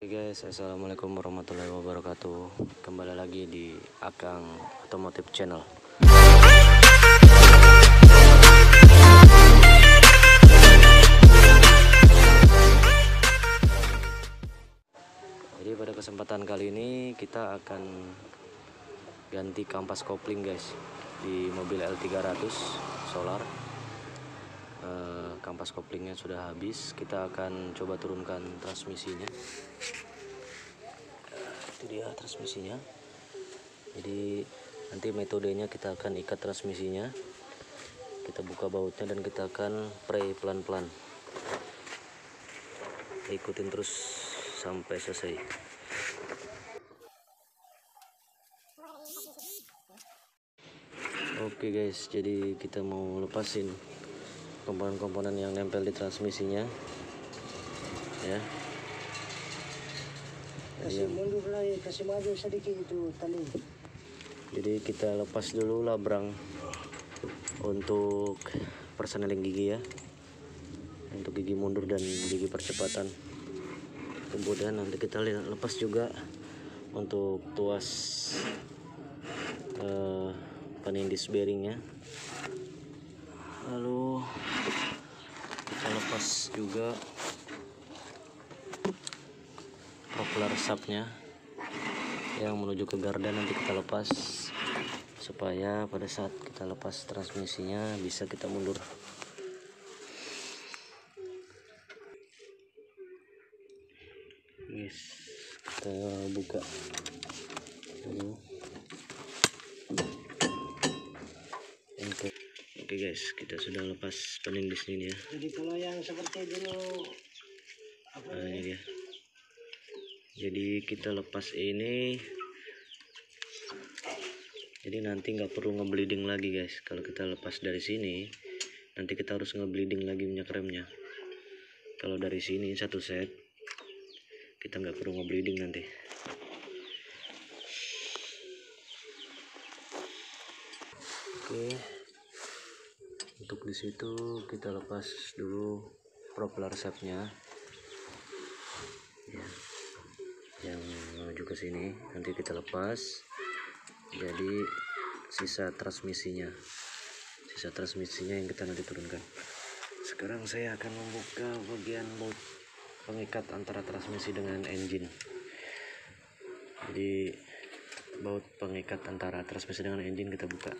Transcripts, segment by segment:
Oke guys, assalamualaikum warahmatullahi wabarakatuh. Kembali lagi di Akang Otomotif Channel. Jadi pada kesempatan kali ini kita akan ganti kampas kopling guys di mobil L300 solar. Kampas koplingnya sudah habis, kita akan coba turunkan transmisinya. Itu dia transmisinya. Jadi nanti metodenya kita akan ikat transmisinya, kita buka bautnya dan kita akan spray pelan-pelan. Ikutin terus sampai selesai. Oke guys, jadi kita mau lepasin komponen-komponen yang nempel di transmisinya ya. Kasih mundur lagi, kasih maju sedikit itu tali. Jadi kita lepas dulu labrang untuk perseneling gigi ya, untuk gigi mundur dan gigi percepatan. Kemudian nanti kita lepas juga untuk tuas penindis bearingnya. Lalu kita lepas juga propeller subnya yang menuju ke gardan, nanti kita lepas supaya pada saat kita lepas transmisinya bisa kita mundur. Yes, kita buka dulu. Oke guys, kita sudah lepas penindis ini ya. Jadi kalau yang seperti dulu Ini dia. Jadi kita lepas ini, jadi nanti nggak perlu ngebleeding lagi guys. Kalau kita lepas dari sini, nanti kita harus ngebleeding lagi minyak remnya. Kalau dari sini satu set, kita nggak perlu ngebleeding nanti. Oke, untuk di situ kita lepas dulu propeller shaftnya ya, yang menuju ke sini. Nanti kita lepas, jadi sisa transmisinya yang kita nanti turunkan. Sekarang saya akan membuka bagian baut pengikat antara transmisi dengan engine. Jadi baut pengikat antara transmisi dengan engine kita buka.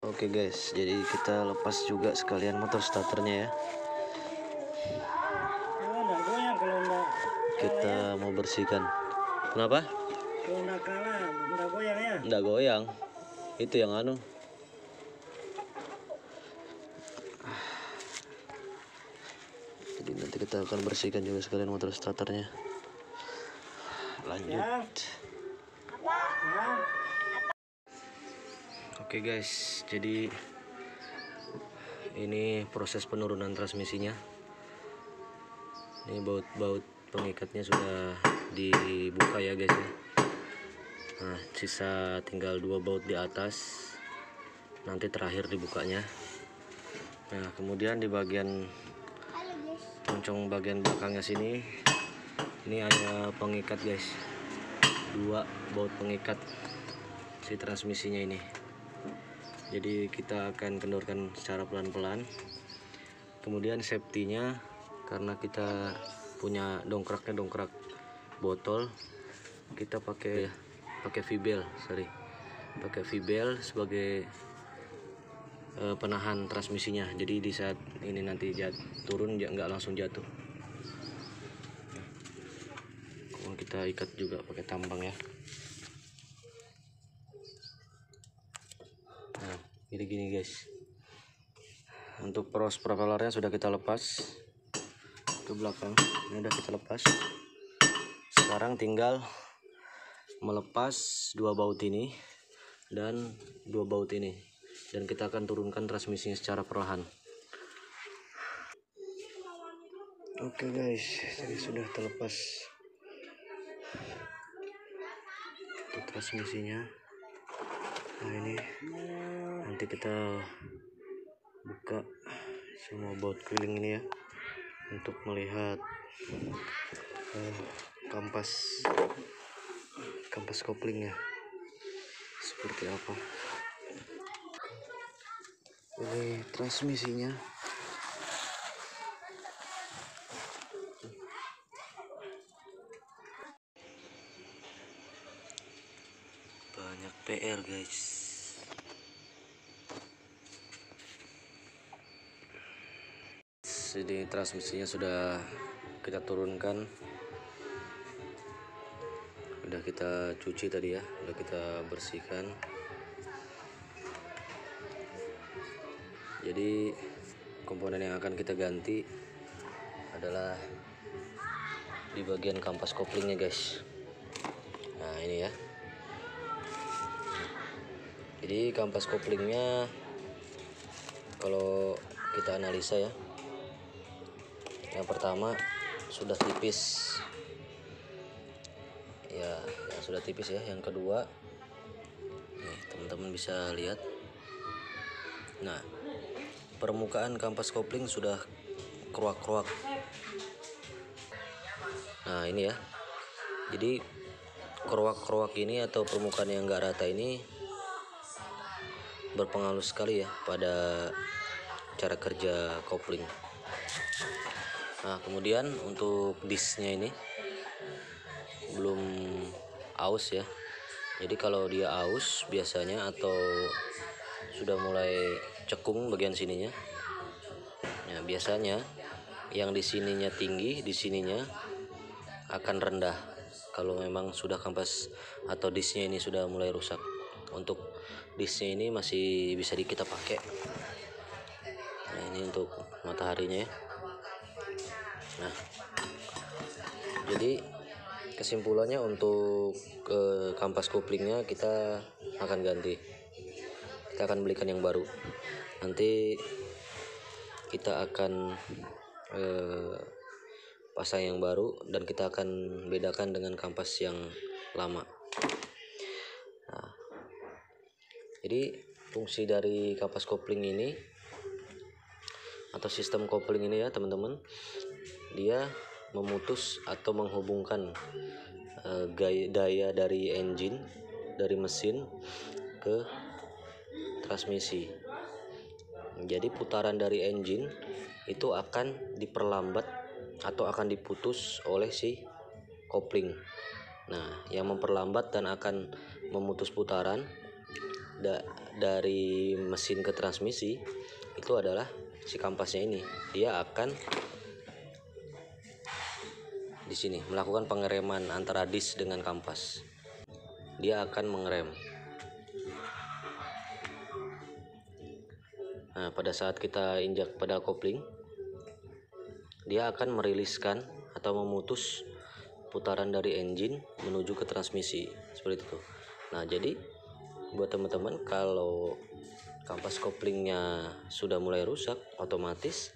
Oke guys, jadi kita lepas juga sekalian motor starternya ya. enggak goyang kalau enggak. Kita mau bersihkan. Kenapa? Kalau enggak kalah, enggak goyang ya. Enggak goyang. Itu yang anu. Jadi nanti kita akan bersihkan juga sekalian motor starternya. Lanjut. Ya. Oke guys, jadi ini proses penurunan transmisinya. Ini baut pengikatnya sudah dibuka ya guys ya. Nah, sisa tinggal 2 baut di atas, nanti terakhir dibukanya. Nah, kemudian di bagian moncong bagian belakangnya sini, ini ada pengikat guys, 2 baut pengikat si transmisinya ini. Jadi kita akan kendorkan secara pelan-pelan. Kemudian safety-nya, karena kita punya dongkrak botol, kita pakai V-bel sebagai penahan transmisinya. Jadi di saat ini nanti turun nggak langsung jatuh. Kita ikat juga pakai tambang ya. Nah, gini guys. untuk poros propellernya sudah kita lepas ke belakang. Ini udah kita lepas. Sekarang tinggal melepas dua baut ini dan dua baut ini, dan kita akan turunkan transmisinya secara perlahan. Oke guys, jadi sudah terlepas untuk transmisinya. Nah ini nanti kita buka semua baut keliling ini ya, untuk melihat kampas koplingnya seperti apa. Ini transmisinya. Banyak PR guys. Jadi transmisinya sudah kita turunkan, udah kita cuci tadi ya, udah kita bersihkan. Jadi komponen yang akan kita ganti adalah di bagian kampas koplingnya guys. Nah ini ya, jadi kampas koplingnya kalau kita analisa ya, yang pertama sudah tipis ya, sudah tipis ya. Yang kedua nih teman-teman bisa lihat, nah permukaan kampas kopling sudah keruak-keruak. Nah ini ya, jadi keruak-keruak ini atau permukaan yang enggak rata ini berpengaruh sekali ya pada cara kerja kopling. Nah kemudian untuk disnya ini belum aus ya, jadi kalau dia aus biasanya atau sudah mulai cekung bagian sininya, ya biasanya yang di sininya tinggi, di sininya akan rendah kalau memang sudah kampas atau disnya ini sudah mulai rusak. Untuk disnya ini masih bisa kita pakai. Nah ini untuk mataharinya ya. Nah jadi kesimpulannya untuk kampas koplingnya kita akan ganti, kita akan belikan yang baru. Nanti kita akan pasang yang baru dan kita akan bedakan dengan kampas yang lama. Nah, jadi fungsi dari kampas kopling ini atau sistem kopling ini ya teman-teman, dia memutus atau menghubungkan daya dari engine, dari mesin ke transmisi. Jadi putaran dari engine itu akan diperlambat atau akan diputus oleh si kopling. Nah yang memperlambat dan akan memutus putaran dari mesin ke transmisi itu adalah si kampasnya ini. Dia akan di sini melakukan pengereman antara dis dengan kampas. Dia akan mengerem. Nah pada saat kita injak pedal kopling, dia akan meriliskan atau memutus putaran dari engine menuju ke transmisi seperti itu. Nah jadi buat teman-teman, kalau kampas koplingnya sudah mulai rusak, otomatis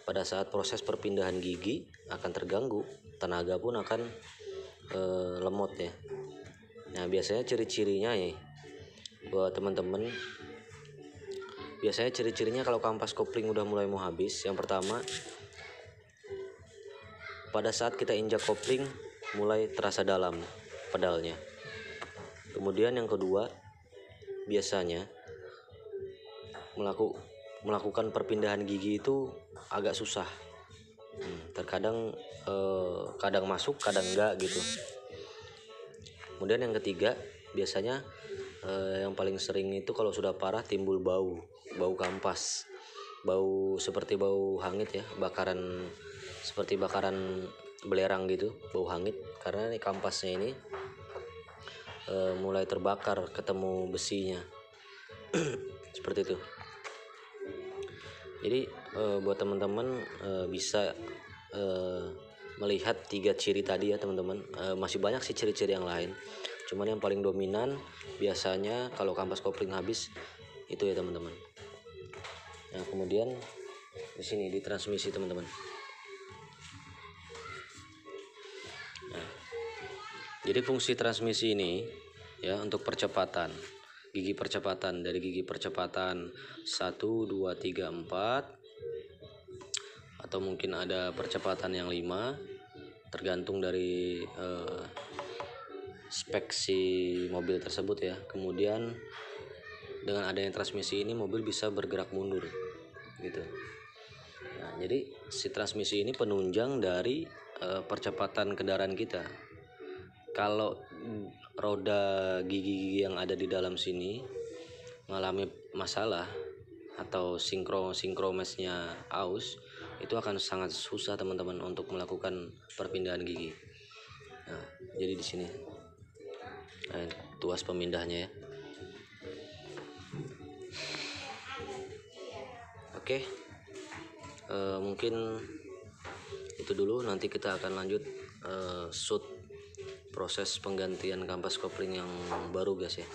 pada saat proses perpindahan gigi akan terganggu, tenaga pun akan lemot ya. Nah biasanya ciri-cirinya ya buat teman-teman, biasanya ciri-cirinya kalau kampas kopling udah mulai mau habis, yang pertama pada saat kita injak kopling mulai terasa dalam pedalnya. Kemudian yang kedua, biasanya melakukan perpindahan gigi itu agak susah. Terkadang kadang masuk, kadang enggak gitu. Kemudian yang ketiga, biasanya yang paling sering itu kalau sudah parah timbul bau kampas. Bau seperti bau hangit ya, seperti bakaran belerang gitu, bau hangit, karena ini kampasnya ini mulai terbakar ketemu besinya. Seperti itu. Jadi buat teman-teman bisa melihat 3 ciri tadi ya teman-teman. Masih banyak sih ciri-ciri yang lain, cuman yang paling dominan biasanya kalau kampas kopling habis itu ya teman-teman. Nah kemudian di sini di transmisi teman-teman. Nah, jadi fungsi transmisi ini ya untuk percepatan gigi percepatan, dari gigi percepatan 1, 2, 3, 4, atau mungkin ada percepatan yang 5, tergantung dari spek si mobil tersebut ya. Kemudian dengan adanya transmisi ini mobil bisa bergerak mundur gitu. Nah, jadi si transmisi ini penunjang dari percepatan kendaraan kita. Kalau roda gigi-gigi yang ada di dalam sini mengalami masalah atau sinkromesnya aus, itu akan sangat susah teman-teman untuk melakukan perpindahan gigi. Nah, jadi di sini tuas pemindahnya ya. Oke, mungkin itu dulu. Nanti kita akan lanjut shoot proses penggantian kampas kopling yang baru guys ya.